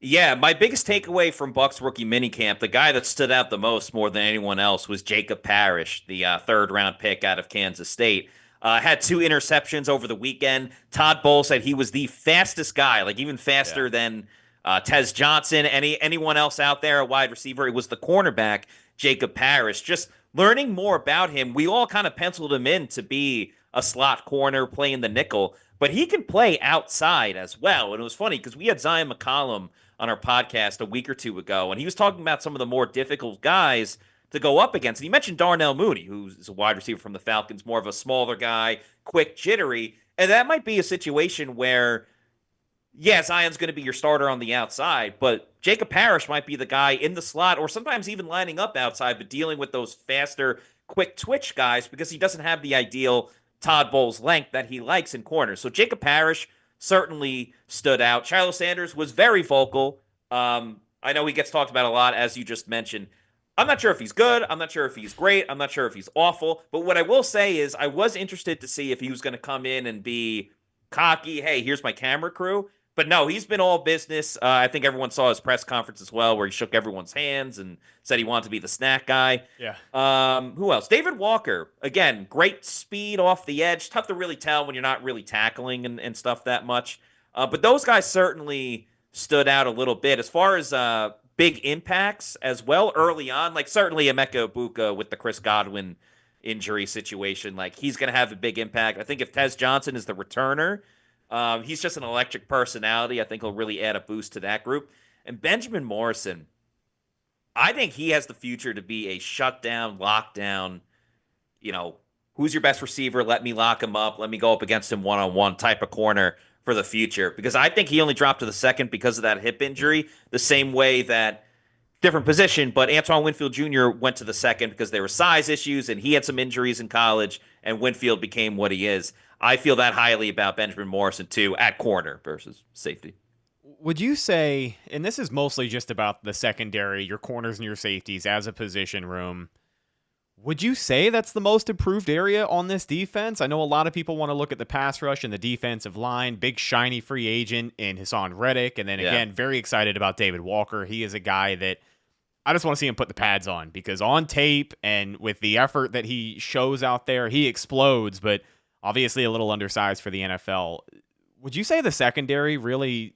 S4: Yeah, my biggest takeaway from Bucs rookie minicamp, the guy that stood out the most more than anyone else, was Jacob Parrish, the third-round pick out of Kansas State. Had 2 interceptions over the weekend. Todd Bowles said he was the fastest guy, like even faster than Tez Johnson, anyone else out there, a wide receiver. It was the cornerback, Jacob Parrish. Just learning more about him, we all kind of penciled him in to be a slot corner playing the nickel, but he can play outside as well. And it was funny because we had Zion McCollum on our podcast a week or 2 ago, and he was talking about some of the more difficult guys to go up against. And he mentioned Darnell Mooney, who's a wide receiver from the Falcons, more of a smaller guy, quick, jittery. And that might be a situation where, yeah, Zion's going to be your starter on the outside, but Jacob Parrish might be the guy in the slot or sometimes even lining up outside, but dealing with those faster, quick twitch guys because he doesn't have the ideal Todd Bowles length that he likes in corners. So Jacob Parrish certainly stood out. Shiloh Sanders was very vocal. I know he gets talked about a lot, as you just mentioned. I'm not sure if he's good. I'm not sure if he's great. I'm not sure if he's awful. But what I will say is I was interested to see if he was going to come in and be cocky. Hey, here's my camera crew. But no, he's been all business. I think everyone saw his press conference as well, where he shook everyone's hands and said he wanted to be the snack guy.
S3: Yeah.
S4: Who else? David Walker. Again, great speed off the edge. Tough to really tell when you're not really tackling and stuff that much. But those guys certainly stood out a little bit. As far as big impacts as well early on, like certainly Emeka Ibuka with the Chris Godwin injury situation, like he's going to have a big impact. I think if Tez Johnson is the returner, he's just an electric personality. I think he'll really add a boost to that group. And Benjamin Morrison, I think he has the future to be a shutdown, lockdown, who's your best receiver? Let me lock him up. Let me go up against him one-on-one type of corner for the future. Because I think he only dropped to the second because of that hip injury, the same way that, different position, but Antoine Winfield Jr. went to the second because there were size issues and he had some injuries in college, and Winfield became what he is. I feel that highly about Benjamin Morrison, too, at corner versus safety.
S3: Would you say, and this is mostly just about the secondary, your corners and your safeties as a position room, would you say that's the most improved area on this defense? I know a lot of people want to look at the pass rush and the defensive line, big shiny free agent in Hassan Reddick, and then again, very excited about David Walker. He is a guy that I just want to see him put the pads on, because on tape and with the effort that he shows out there, he explodes, but obviously a little undersized for the NFL. Would you say the secondary really,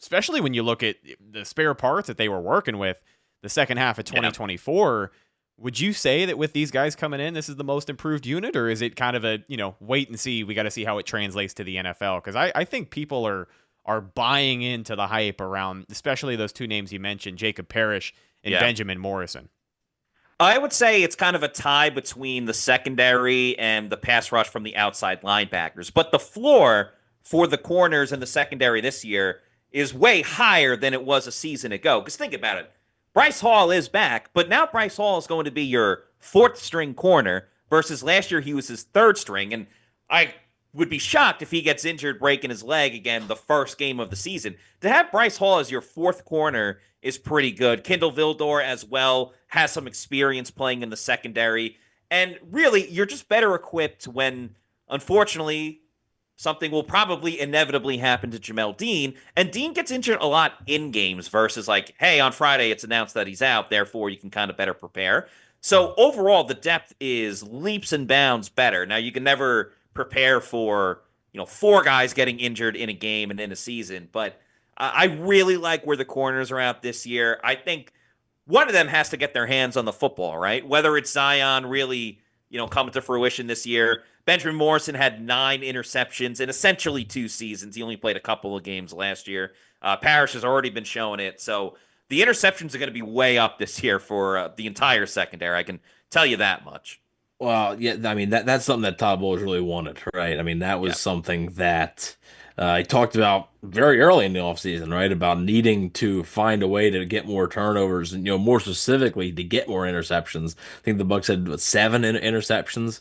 S3: especially when you look at the spare parts that they were working with the second half of 2024, would you say that with these guys coming in, this is the most improved unit, or is it kind of a, wait and see, we got to see how it translates to the NFL? Because I think people are buying into the hype around, especially those 2 names you mentioned, Jacob Parrish and Benjamin Morrison.
S4: I would say it's kind of a tie between the secondary and the pass rush from the outside linebackers. But the floor for the corners and the secondary this year is way higher than it was a season ago. Because think about it. Bryce Hall is back, but now Bryce Hall is going to be your 4th string corner versus last year he was his 3rd string. And I would be shocked if he gets injured breaking his leg again the first game of the season. To have Bryce Hall as your 4th corner is pretty good. Kindle Vildor as well has some experience playing in the secondary. And really, you're just better equipped when, unfortunately, something will probably inevitably happen to Jamel Dean. And Dean gets injured a lot in games versus like, hey, on Friday it's announced that he's out, therefore you can kind of better prepare. So overall, the depth is leaps and bounds better. Now, you can never prepare for, 4 guys getting injured in a game and in a season, but I really like where the corners are at this year. I think one of them has to get their hands on the football, right? Whether it's Zion really, coming to fruition this year. Benjamin Morrison had 9 interceptions in essentially 2 seasons. He only played a couple of games last year. Parrish has already been showing it. So the interceptions are going to be way up this year for the entire secondary. I can tell you that much.
S5: Well, yeah, I mean that's something that Todd Bowles really wanted, right? I mean, that was something that he talked about very early in the offseason, right? About needing to find a way to get more turnovers and, more specifically to get more interceptions. I think the Bucs had 7 interceptions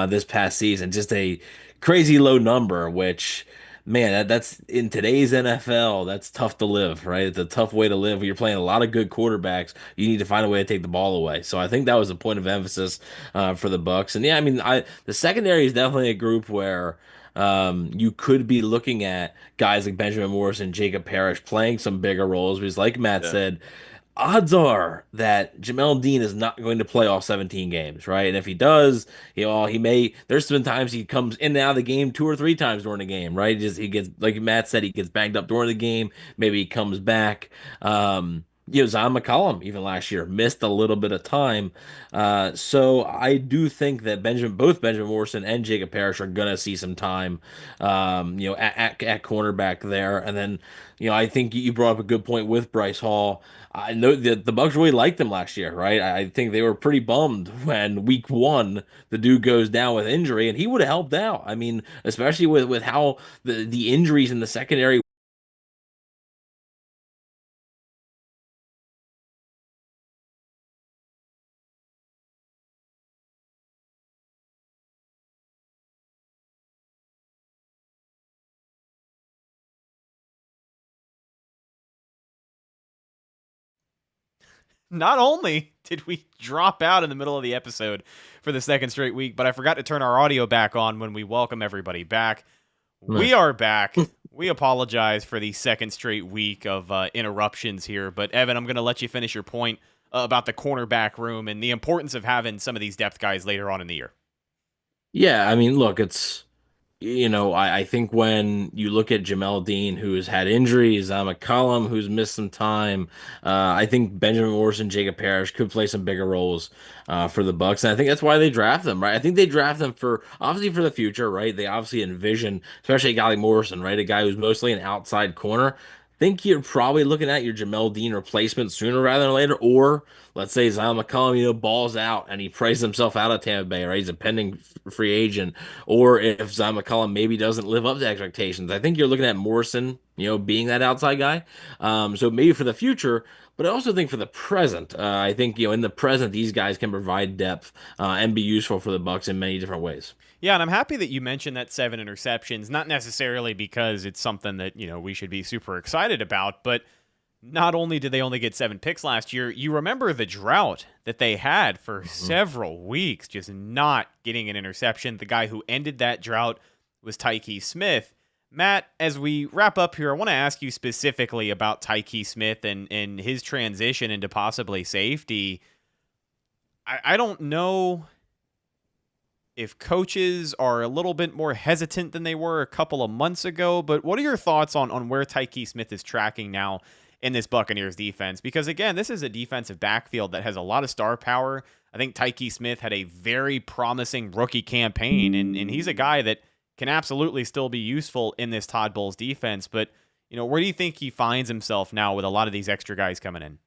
S5: this past season, just a crazy low number, which man, that's in today's NFL, that's tough to live, right? It's a tough way to live. When you're playing a lot of good quarterbacks, you need to find a way to take the ball away. So I think that was a point of emphasis for the Bucs. And yeah, I mean, the secondary is definitely a group where you could be looking at guys like Benjamin Morrison, Jacob Parrish playing some bigger roles because, like Matt said, odds are that Jamel Dean is not going to play all 17 games, right? And if he does, he may. There's been times he comes in and out of the game 2 or 3 times during the game, right? He gets, like Matt said, he gets banged up during the game. Maybe he comes back. Zion McCollum even last year missed a little bit of time. So I do think that both Benjamin Morrison and Jacob Parrish are gonna see some time, at cornerback there. And then, I think you brought up a good point with Bryce Hall. I know that the Bucs really liked him last year, right? I think they were pretty bummed when week 1 the dude goes down with injury, and he would have helped out. I mean, especially with how the injuries in the secondary.
S3: Not only did we drop out in the middle of the episode for the second straight week, but I forgot to turn our audio back on when we welcome everybody back. We are back. We apologize for the second straight week of interruptions here, but Evan, I'm going to let you finish your point about the cornerback room and the importance of having some of these depth guys later on in the year.
S5: Yeah, I mean, look, it's. I think when you look at Jamel Dean, who has had injuries, McCollum, who's missed some time, I think Benjamin Morrison, Jacob Parrish could play some bigger roles for the Bucs, and I think that's why they draft them, right? I think they draft them obviously for the future, right? They obviously envision, especially a guy like Morrison, right? A guy who's mostly an outside corner. Think you're probably looking at your Jamel Dean replacement sooner rather than later, or let's say Zion McCollum, balls out and he prays himself out of Tampa Bay, right? He's a pending free agent, or if Zion McCollum maybe doesn't live up to expectations. I think you're looking at Morrison, being that outside guy. So maybe for the future, but I also think for the present, I think in the present these guys can provide depth and be useful for the Bucs in many different ways.
S3: Yeah, and I'm happy that you mentioned that 7 interceptions, not necessarily because it's something that, we should be super excited about, but not only did they only get 7 picks last year, you remember the drought that they had for several weeks, just not getting an interception. The guy who ended that drought was Tyke Smith. Matt, as we wrap up here, I want to ask you specifically about Tyke Smith and his transition into possibly safety. I don't know if coaches are a little bit more hesitant than they were a couple of months ago, but what are your thoughts on where Tyke Smith is tracking now in this Buccaneers defense? Because again, this is a defensive backfield that has a lot of star power. I think Tyke Smith had a very promising rookie campaign, and he's a guy that can absolutely still be useful in this Todd Bowles defense. But, where do you think he finds himself now with a lot of these extra guys coming in?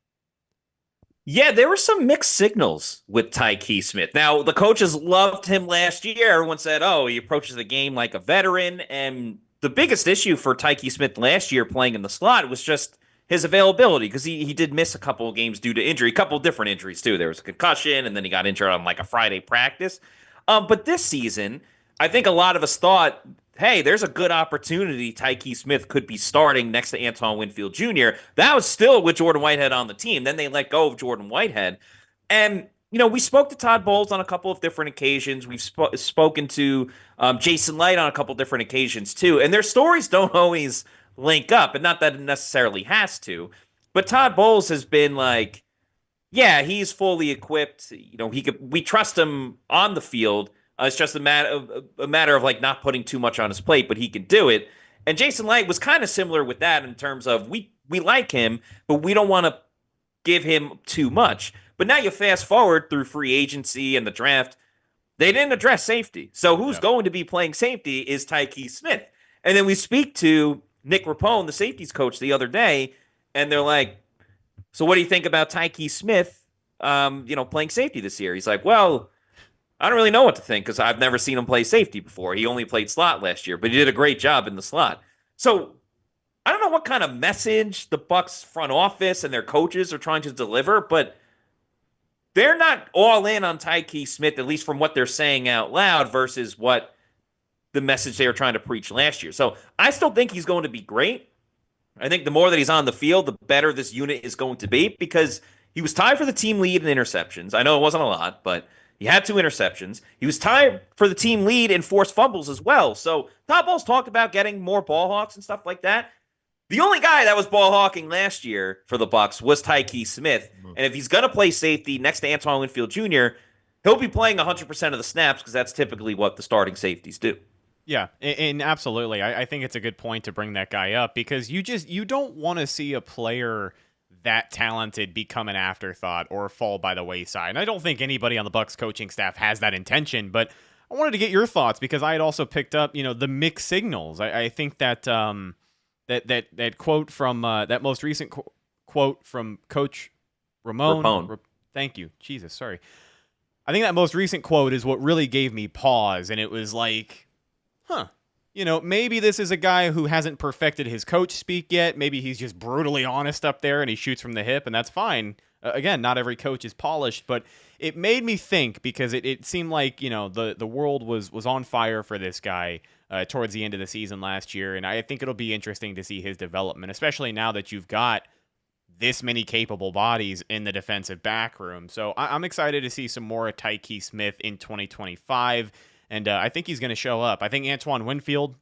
S4: Yeah, there were some mixed signals with Tyke Smith. Now, the coaches loved him last year. Everyone said, he approaches the game like a veteran. And the biggest issue for Tyke Smith last year playing in the slot was just his availability, because he did miss a couple of games due to injury, a couple of different injuries, too. There was a concussion, and then he got injured on like a Friday practice. But this season, I think a lot of us thought, hey, there's a good opportunity Tyke Smith could be starting next to Antoine Winfield Jr. That was still with Jordan Whitehead on the team. Then they let go of Jordan Whitehead. And we spoke to Todd Bowles on a couple of different occasions. We've spoken to Jason Light on a couple of different occasions too, and their stories don't always link up, and not that it necessarily has to. But Todd Bowles has been like, yeah, he's fully equipped. We trust him on the field. It's just a matter of like not putting too much on his plate, but he can do it. And Jason Light was kind of similar with that in terms of we like him, but we don't want to give him too much. But now you fast forward through free agency and the draft, they didn't address safety. So who's going to be playing safety is Tyke Smith. And then we speak to Nick Rapone, the safeties coach, the other day, and they're like, so what do you think about Tyke Smith, playing safety this year? He's like, well, I don't really know what to think because I've never seen him play safety before. He only played slot last year, but he did a great job in the slot. So I don't know what kind of message the Bucs front office and their coaches are trying to deliver, but they're not all in on Tyke Smith, at least from what they're saying out loud versus what the message they were trying to preach last year. So I still think he's going to be great. I think the more that he's on the field, the better this unit is going to be because he was tied for the team lead in interceptions. I know it wasn't a lot, but he had 2 interceptions. He was tied for the team lead in forced fumbles as well. So Todd Bowles talked about getting more ball hawks and stuff like that. The only guy that was ball hawking last year for the Bucs was Tyke Smith. And if he's going to play safety next to Antoine Winfield Jr., he'll be playing 100% of the snaps because that's typically what the starting safeties do.
S3: Yeah, and absolutely. I think it's a good point to bring that guy up because you don't want to see a player that talented become an afterthought or fall by the wayside. And I don't think anybody on the Bucs coaching staff has that intention, but I wanted to get your thoughts because I had also picked up, the mixed signals. I think that that quote from that most recent quote from Coach Ramon. Thank you. Jesus, sorry. I think that most recent quote is what really gave me pause, and it was like, maybe this is a guy who hasn't perfected his coach speak yet. Maybe he's just brutally honest up there and he shoots from the hip, and that's fine. Again, not every coach is polished, but it made me think because it seemed like, the world was on fire for this guy towards the end of the season last year, and I think it'll be interesting to see his development, especially now that you've got this many capable bodies in the defensive back room. So I'm excited to see some more of Tyke Smith in 2025. And I think he's going to show up. I think Antoine Winfield,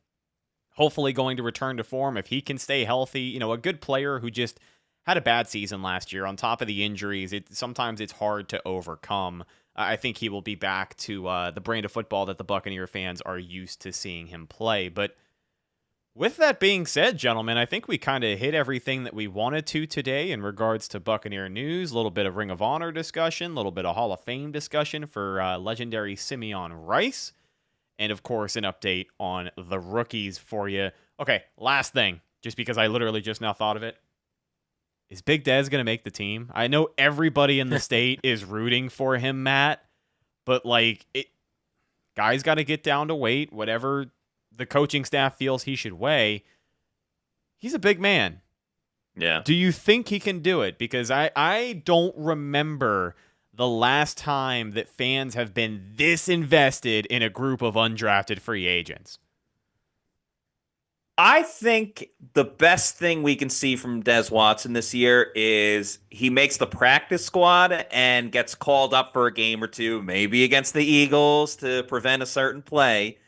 S3: hopefully going to return to form if he can stay healthy. A good player who just had a bad season last year. On top of the injuries, sometimes it's hard to overcome. I think he will be back to the brand of football that the Buccaneer fans are used to seeing him play. But with that being said, gentlemen, I think we kind of hit everything that we wanted to today in regards to Buccaneer news. A little bit of Ring of Honor discussion, a little bit of Hall of Fame discussion for legendary Simeon Rice, and of course, an update on the rookies for you. Okay, last thing, just because I literally just now thought of it. Is Big Dez going to make the team? I know everybody in the state is rooting for him, Matt, but guys got to get down to weight, whatever the coaching staff feels he should weigh. He's a big man.
S4: Yeah.
S3: Do you think he can do it? Because I don't remember the last time that fans have been this invested in a group of undrafted free agents.
S4: I think the best thing we can see from Des Watson this year is he makes the practice squad and gets called up for a game or two, maybe against the Eagles to prevent a certain play.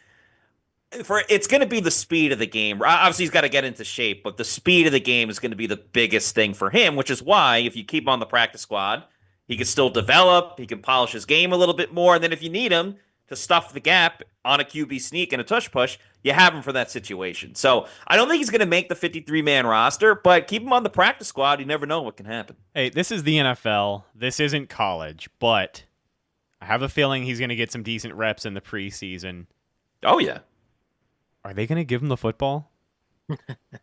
S4: It's going to be the speed of the game. Obviously, he's got to get into shape, but the speed of the game is going to be the biggest thing for him, which is why if you keep him on the practice squad, he can still develop, he can polish his game a little bit more, and then if you need him to stuff the gap on a QB sneak and a tush push, you have him for that situation. So I don't think he's going to make the 53-man roster, but keep him on the practice squad. You never know what can happen.
S3: Hey, this is the NFL. This isn't college, but I have a feeling he's going to get some decent reps in the preseason.
S4: Oh, yeah.
S3: Are they going to give him the football?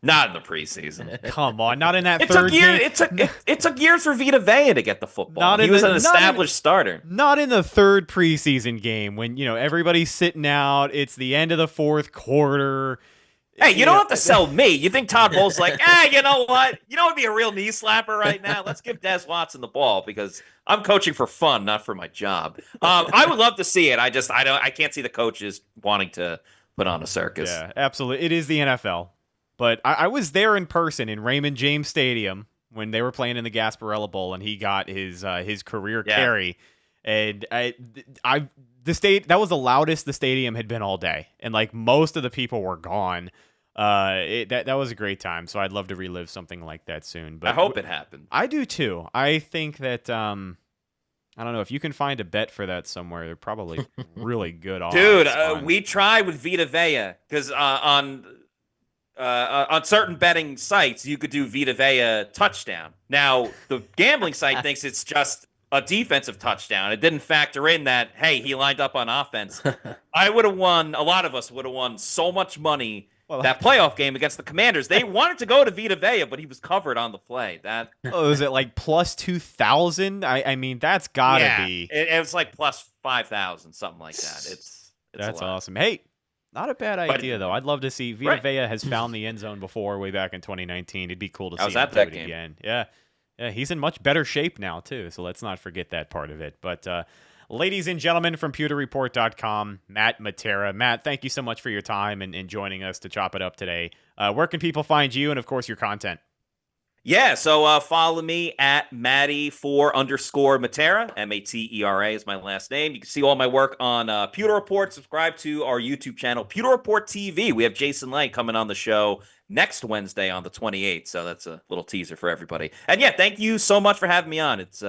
S4: Not in the preseason.
S3: Come on, not in that third game.
S4: It took years for Vita Vea to get the football. He was an established starter.
S3: Not in the third preseason game when, everybody's sitting out. It's the end of the fourth quarter.
S4: Hey, you don't have to sell me. You think Todd Bowles like, you know what? You know what would be a real knee slapper right now? Let's give Des Watson the ball because I'm coaching for fun, not for my job. I would love to see it. I can't see the coaches wanting to put on a circus.
S3: Yeah, absolutely. It is the NFL. But I was there in person in Raymond James Stadium when they were playing in the Gasparilla Bowl, and he got his career carry. And that was the loudest the stadium had been all day, and like most of the people were gone. That was a great time. So I'd love to relive something like that soon. But
S4: I hope it happened.
S3: I do too. I think that I don't know if you can find a bet for that somewhere. They're probably really good odds.
S4: Dude, we tried with Vita Vea because on certain betting sites you could do Vita Vea touchdown. Now the gambling site thinks it's just a defensive touchdown. It didn't factor in that, hey, he lined up on offense. I would have won. A lot of us would have won so much money. That playoff game against the Commanders, they wanted to go to Vita Vea, but he was covered on the play.
S3: Is it like plus 2,000? I mean, that's gotta be.
S4: It was like plus 5,000, something like that.
S3: That's awesome. Hey, not a bad idea though. I'd love to see Vita Vea has found the end zone before, way back in 2019. It'd be cool to see him do it again. Yeah, he's in much better shape now too. So let's not forget that part of it. But ladies and gentlemen from pewterreport.com, Matt Matera. Matt, thank you so much for your time and joining us to chop it up today. Where can people find you and, of course, your content?
S4: Yeah, so follow me at Matty4_Matera. Matera is my last name. You can see all my work on Pewter Report. Subscribe to our YouTube channel, Pewter Report TV. We have Jason Lang coming on the show next Wednesday on the 28th, so that's a little teaser for everybody. And yeah, thank you so much for having me on. It's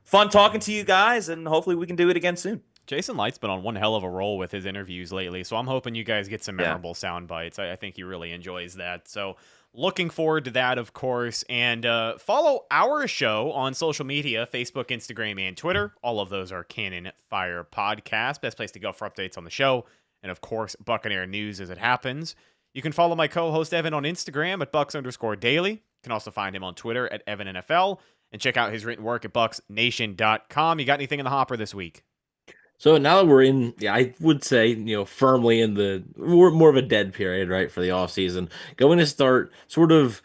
S4: fun talking to you guys, and hopefully we can do it again soon.
S3: Jason Light's been on one hell of a roll with his interviews lately, so I'm hoping you guys get some memorable sound bites. I think he really enjoys that. So looking forward to that, of course. And follow our show on social media, Facebook, Instagram, and Twitter. All of those are Cannon Fire Podcast. Best place to go for updates on the show. And, of course, Buccaneer news as it happens. You can follow my co-host Evan on Instagram at Bucs_Daily. You can also find him on Twitter at EvanNFL. And check out his written work at BucsNation.com. You got anything in the hopper this week?
S5: So now that we're in, I would say, firmly in the more of a dead period, right, for the offseason, going to start sort of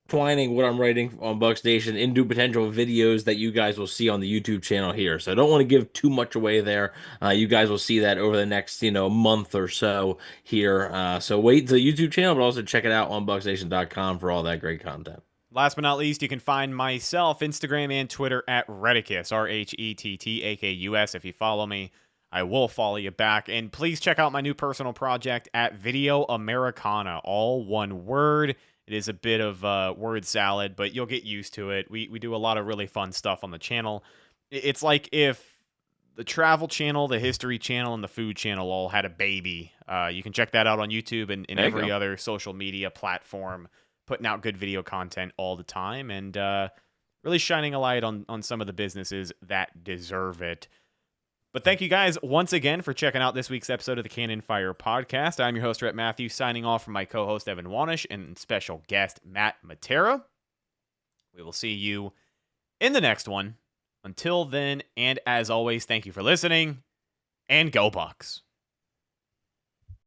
S5: twining what I'm writing on Bucs Nation into potential videos that you guys will see on the YouTube channel here. So I don't want to give too much away there. You guys will see that over the next, month or so here. So wait to the YouTube channel, but also check it out on BucsNation.com for all that great content.
S3: Last but not least, you can find myself, Instagram and Twitter at Rhettakus, RHETTAKUS. If you follow me, I will follow you back. And please check out my new personal project at Video Americana, all one word. It is a bit of word salad, but you'll get used to it. We do a lot of really fun stuff on the channel. It's like if the travel channel, the history channel, and the food channel all had a baby. You can check that out on YouTube and every other social media platform. Putting out good video content all the time and really shining a light on some of the businesses that deserve it. But thank you guys once again for checking out this week's episode of the Cannon Fire Podcast. I'm your host, Rhett Matthew, signing off from my co-host, Evan Wanish, and special guest, Matt Matera. We will see you in the next one. Until then, and as always, thank you for listening, and go Bucs.